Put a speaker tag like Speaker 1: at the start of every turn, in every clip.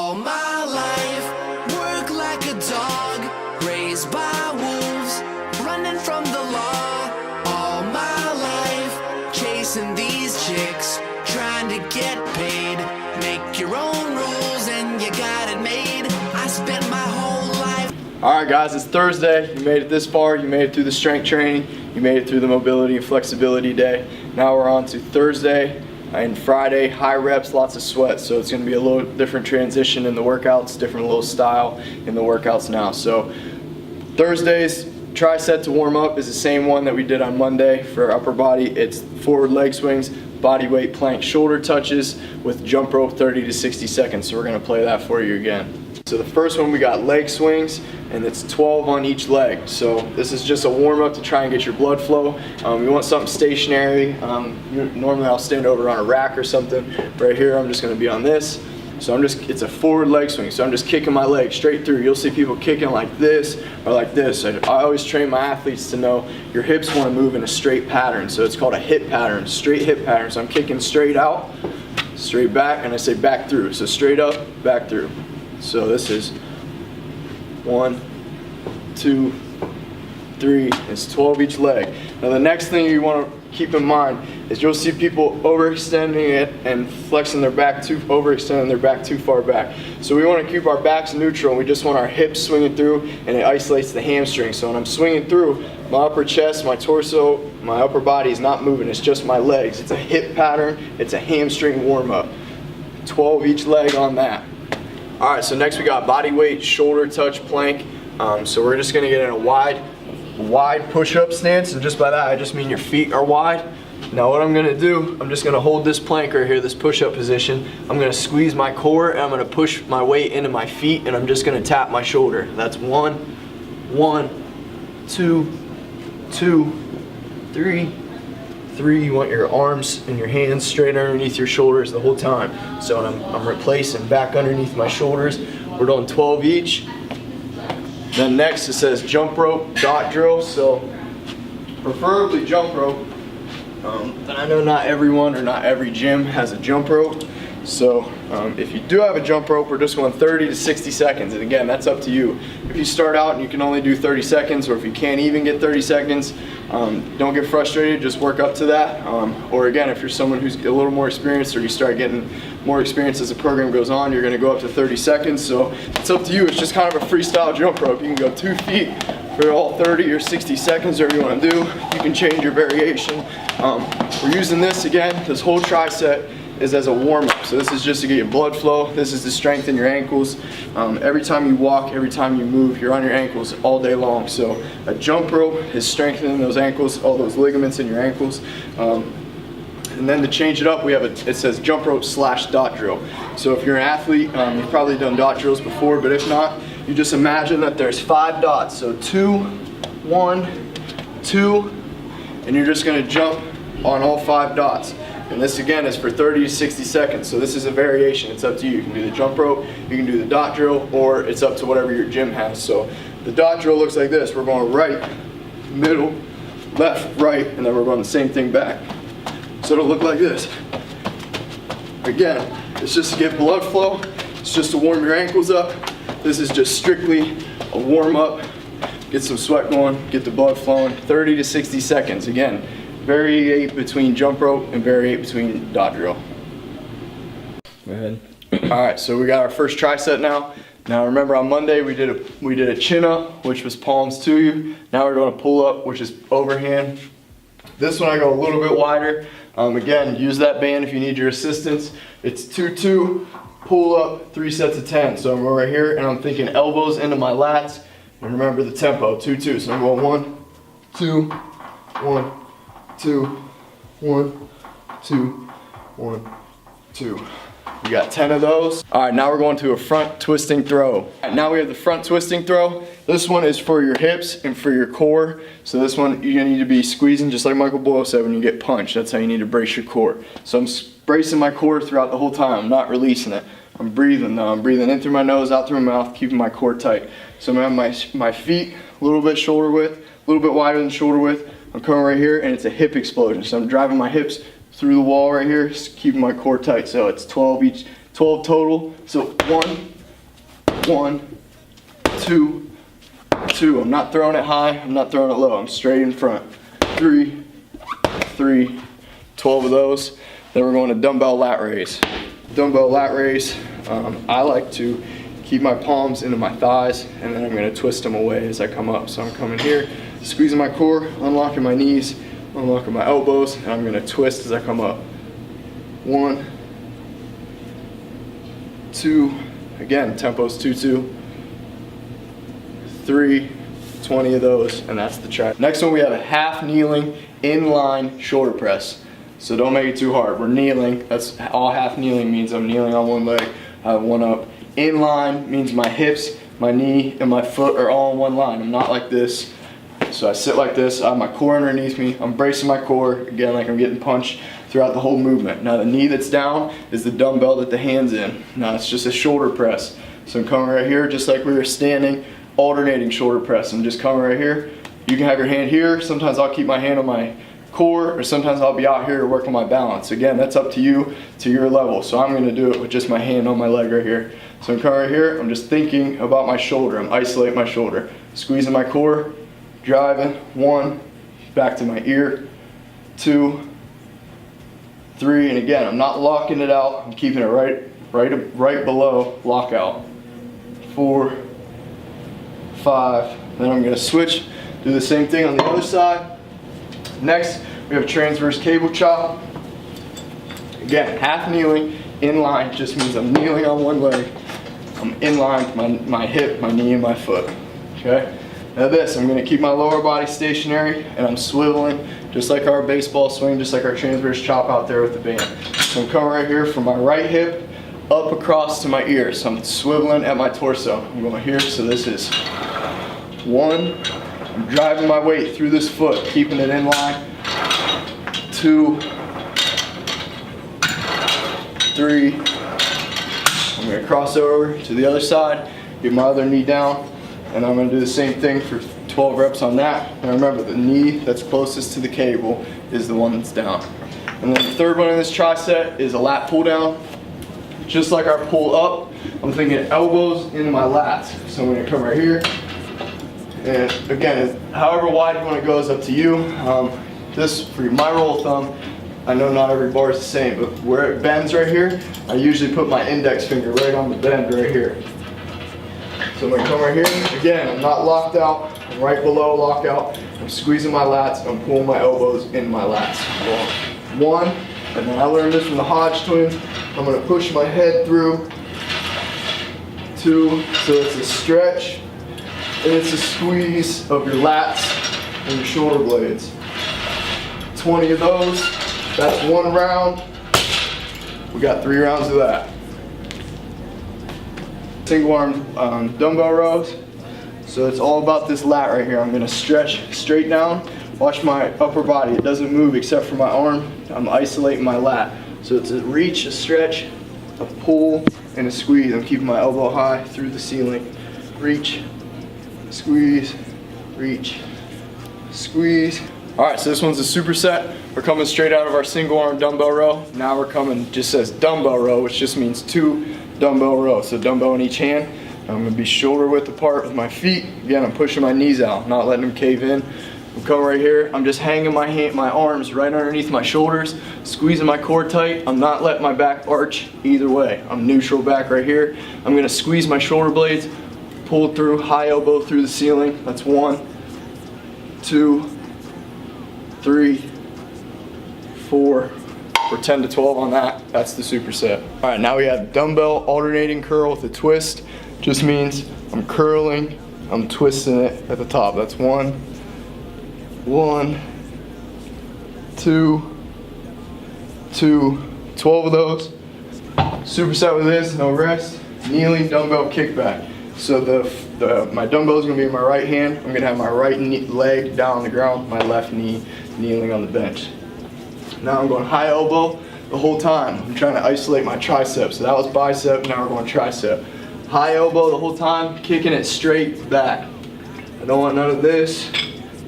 Speaker 1: All my life, work like a dog, raised by wolves, running from the law. All my life, chasing these chicks, trying to get paid. Make your own rules and you got it made. I spent my whole life.
Speaker 2: Alright guys, it's Thursday. You made it this far. You made it through the strength training. You made it through the mobility and flexibility day. Now we're on to Thursday and Friday, high reps, lots of sweat. So it's going to be a little different transition in the workouts, different little style in the workouts now. So Thursday's tricep to warm up is the same one that we did on Monday for upper body. It's forward leg swings, body weight plank shoulder touches with jump rope 30 to 60 seconds. So we're going to play that for you again. So the first one we got leg swings, and it's 12 on each leg. So this is just a warm up to try and get your blood flow. You want something stationary. Normally I'll stand over on a rack or something. Right here I'm just going to be on this. So it's a forward leg swing. So I'm just kicking my leg straight through. You'll see people kicking like this or like this. I always train my athletes to know your hips want to move in a straight pattern. So it's called a hip pattern, straight hip pattern. So I'm kicking straight out, straight back, and I say back through. So straight up, back through. So this is 1, 2, 3, it's 12 each leg. Now the next thing you want to keep in mind is you'll see people overextending it and flexing their back overextending their back too far back. So we want to keep our backs neutral, and we just want our hips swinging through, and it isolates the hamstring. So when I'm swinging through, my upper chest, my torso, my upper body is not moving, it's just my legs. It's a hip pattern, it's a hamstring warm up. 12 each leg on that. Alright, so next we got body weight shoulder touch plank. So we're just going to get in a wide push-up stance, and just by that I just mean your feet are wide. Now what I'm going to do, I'm just going to hold this plank right here, this push-up position. I'm going to squeeze my core, and I'm going to push my weight into my feet, and I'm just going to tap my shoulder. That's 1, 2, 3. You want your arms and your hands straight underneath your shoulders the whole time. So I'm replacing back underneath my shoulders. We're doing 12 each. Then next it says jump rope dot drill. So preferably jump rope. But I know not everyone or not every gym has a jump rope. So if you do have a jump rope, we're just going 30 to 60 seconds. And again, that's up to you. If you start out and you can only do 30 seconds, or if you can't even get 30 seconds, don't get frustrated, just work up to that. Or again, if you're someone who's a little more experienced, or you start getting more experience as the program goes on, you're gonna go up to 30 seconds. So it's up to you. It's just kind of a freestyle jump rope. You can go 2 feet for all 30 or 60 seconds, whatever you wanna do. You can change your variation. We're using this again, this whole tricep is as a warm-up. So this is just to get your blood flow. This is to strengthen your ankles. Every time you walk, every time you move, you're on your ankles all day long. So a jump rope is strengthening those ankles, all those ligaments in your ankles. And then to change it up, we have it says jump rope / dot drill. So if you're an athlete, you've probably done dot drills before, but if not, you just imagine that there's 5 dots. So 2, 1, 2, and you're just gonna jump on all 5 dots. And this again is for 30 to 60 seconds. So this is a variation. It's up to you. You can do the jump rope, you can do the dot drill, or it's up to whatever your gym has. So the dot drill looks like this. We're going right, middle, left, right, and then we're going the same thing back. So it'll look like this. Again, it's just to get blood flow. It's just to warm your ankles up. This is just strictly a warm up. Get some sweat going, get the blood flowing. 30 to 60 seconds. Again, variate between jump rope and variate between dot drill. Go ahead. Alright, so we got our first tricep now. Now remember on Monday we did a chin up, which was palms to you. Now we're doing a pull up, which is overhand. This one I go a little bit wider. Again, use that band if you need your assistance. It's 2-2, pull up, 3 sets of 10. So I'm going right here and I'm thinking elbows into my lats. And remember the tempo, 2-2. So I'm going 1, 2, 1, 2, 1, 2, 1, 2. We got 10 of those. All right, now we're going to a front twisting throw. All right, now we have the front twisting throw. This one is for your hips and for your core. So this one, you're gonna need to be squeezing just like Michael Boyle said when you get punched. That's how you need to brace your core. So I'm bracing my core throughout the whole time. I'm not releasing it. I'm breathing though. I'm breathing in through my nose, out through my mouth, keeping my core tight. So I'm gonna have my feet a little bit shoulder width, a little bit wider than shoulder width. I'm coming right here and it's a hip explosion. So I'm driving my hips through the wall right here, just keeping my core tight. So it's 12 total. So 1, 1, 2, 2. I'm not throwing it high, I'm not throwing it low, I'm straight in front. 3, 3, 12 of those. Then we're going to dumbbell lat raise. Dumbbell lat raise, I like to keep my palms into my thighs, and then I'm going to twist them away as I come up. So I'm coming here, squeezing my core, unlocking my knees, unlocking my elbows, and I'm going to twist as I come up. 1, 2, again, tempo's 2, 2, 3, 20 of those, and that's the try. Next one, we have a half kneeling inline shoulder press. So don't make it too hard. We're kneeling. That's all half kneeling means. I'm kneeling on one leg, I have one up. Inline means my hips, my knee, and my foot are all in one line. I'm not like this. So I sit like this, I have my core underneath me, I'm bracing my core, again, like I'm getting punched throughout the whole movement. Now the knee that's down is the dumbbell that the hand's in. Now it's just a shoulder press. So I'm coming right here, just like we were standing, alternating shoulder press. I'm just coming right here. You can have your hand here. Sometimes I'll keep my hand on my core, or sometimes I'll be out here to work on my balance. Again, that's up to you, to your level. So I'm gonna do it with just my hand on my leg right here. So I'm coming right here, I'm just thinking about my shoulder. I'm isolating my shoulder. Squeezing my core, driving. 1, back to my ear. 2, 3, and again, I'm not locking it out. I'm keeping it right below lockout. 4, 5, then I'm gonna switch, do the same thing on the other side. Next, we have transverse cable chop. Again, half kneeling, in line just means I'm kneeling on one leg. I'm in line, my hip, my knee, and my foot. Okay? Now this, I'm gonna keep my lower body stationary, and I'm swiveling, just like our baseball swing, just like our transverse chop out there with the band. So I'm coming right here from my right hip, up across to my ear. So I'm swiveling at my torso. I'm going here, so this is 1, I'm driving my weight through this foot, keeping it in line. 2, 3, I'm going to cross over to the other side, get my other knee down, and I'm going to do the same thing for 12 reps on that. And remember, the knee that's closest to the cable is the one that's down. And then the third one in this tricep is a lat pull down. Just like our pull up, I'm thinking elbows into my lats. So I'm going to come right here. And again, however wide you want to go is up to you. This, for my rule of thumb, I know not every bar is the same, but where it bends right here, I usually put my index finger right on the bend right here. So I'm going to come right here. Again, I'm not locked out. I'm right below lockout. I'm squeezing my lats. I'm pulling my elbows in my lats. 1, and then I learned this from the Hodge twins. I'm going to push my head through. 2, so it's a stretch. And it's a squeeze of your lats and your shoulder blades. 20 of those. That's 1 round. We got 3 rounds of that. Single arm dumbbell rows. So it's all about this lat right here. I'm going to stretch straight down. Watch my upper body. It doesn't move except for my arm. I'm isolating my lat. So it's a reach, a stretch, a pull, and a squeeze. I'm keeping my elbow high through the ceiling. Reach, squeeze, reach, squeeze. All right, so this one's a superset. We're coming straight out of our single arm dumbbell row. Now we're coming, just says dumbbell row, which just means 2 dumbbell rows. So dumbbell in each hand. I'm gonna be shoulder width apart with my feet. Again, I'm pushing my knees out, not letting them cave in. I'm coming right here. I'm just hanging my arms right underneath my shoulders, squeezing my core tight. I'm not letting my back arch either way. I'm neutral back right here. I'm gonna squeeze my shoulder blades, pull through, high elbow through the ceiling. That's 1, 2, 3, 4. We're 10 to 12 on that. That's the superset. All right, now we have dumbbell alternating curl with a twist. Just means I'm curling, I'm twisting it at the top. That's 1, 2, 2, 12 of those. Superset with this, no rest. Kneeling dumbbell kickback. So my dumbbell is going to be in my right hand. I'm going to have my right leg down on the ground, my left knee kneeling on the bench. Now I'm going high elbow the whole time. I'm trying to isolate my tricep. So that was bicep, now we're going tricep. High elbow the whole time, kicking it straight back. I don't want none of this,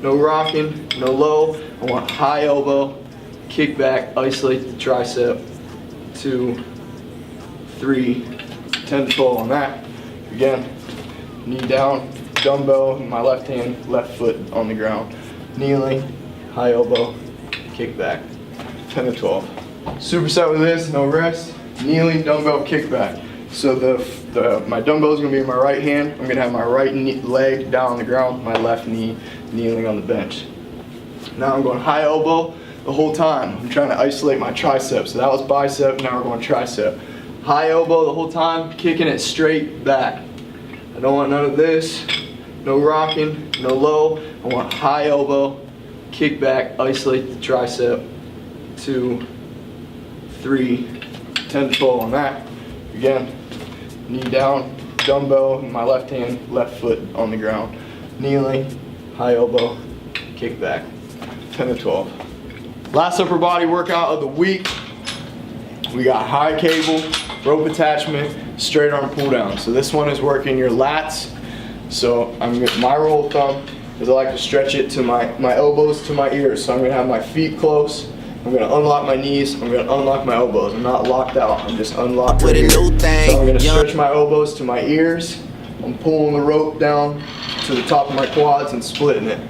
Speaker 2: no rocking, no low. I want high elbow, kick back, isolate the tricep. 2, 3, 10 to 12 on that. Again, knee down, dumbbell in my left hand, left foot on the ground. Kneeling, high elbow, kick back. 10 to 12. Superset with this, no rest. Kneeling, dumbbell, kick back. So my dumbbell is gonna be in my right hand. I'm gonna have my right leg down on the ground, my left knee kneeling on the bench. Now I'm going high elbow the whole time. I'm trying to isolate my tricep. So that was bicep, now we're going tricep. High elbow the whole time, kicking it straight back. I don't want none of this, no rocking, no low. I want high elbow, kick back, isolate the tricep. 2, 3, 10 to 12 on that. Again, knee down, dumbbell in my left hand, left foot on the ground. Kneeling, high elbow, kick back. 10 to 12. Last upper body workout of the week. We got high cable, rope attachment, straight arm pull down. So this one is working your lats. So my rule of thumb is I like to stretch it to my elbows to my ears. So I'm gonna have my feet close. I'm gonna unlock my knees. I'm gonna unlock my elbows. I'm not locked out. I'm just unlocked right here. So I'm gonna stretch my elbows to my ears. I'm pulling the rope down to the top of my quads and splitting it.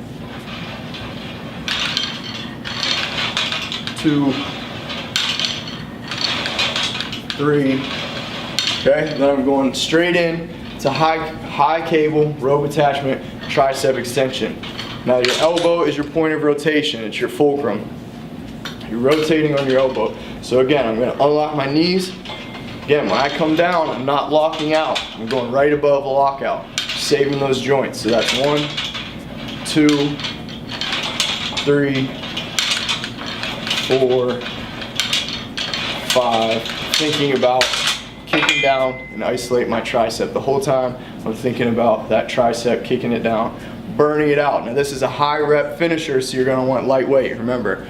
Speaker 2: 2, 3. Okay. Then I'm going straight in to high cable rope attachment tricep extension. Now your elbow is your point of rotation. It's your fulcrum. You're rotating on your elbow. So again, I'm going to unlock my knees. Again, when I come down, I'm not locking out. I'm going right above a lockout, saving those joints. So that's 1, 2, 3, 4, 5. Thinking about kicking down and isolate my tricep. The whole time I'm thinking about that tricep, kicking it down, burning it out. Now this is a high rep finisher, so you're going to want lightweight. Remember,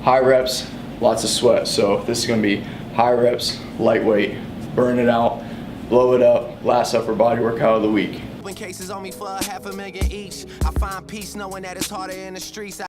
Speaker 2: high reps, lots of sweat. So this is gonna be high reps, lightweight, burn it out, blow it up, last upper body workout of the week.
Speaker 3: Cases on me for $500,000 each. I find peace knowing that it's harder in the streets.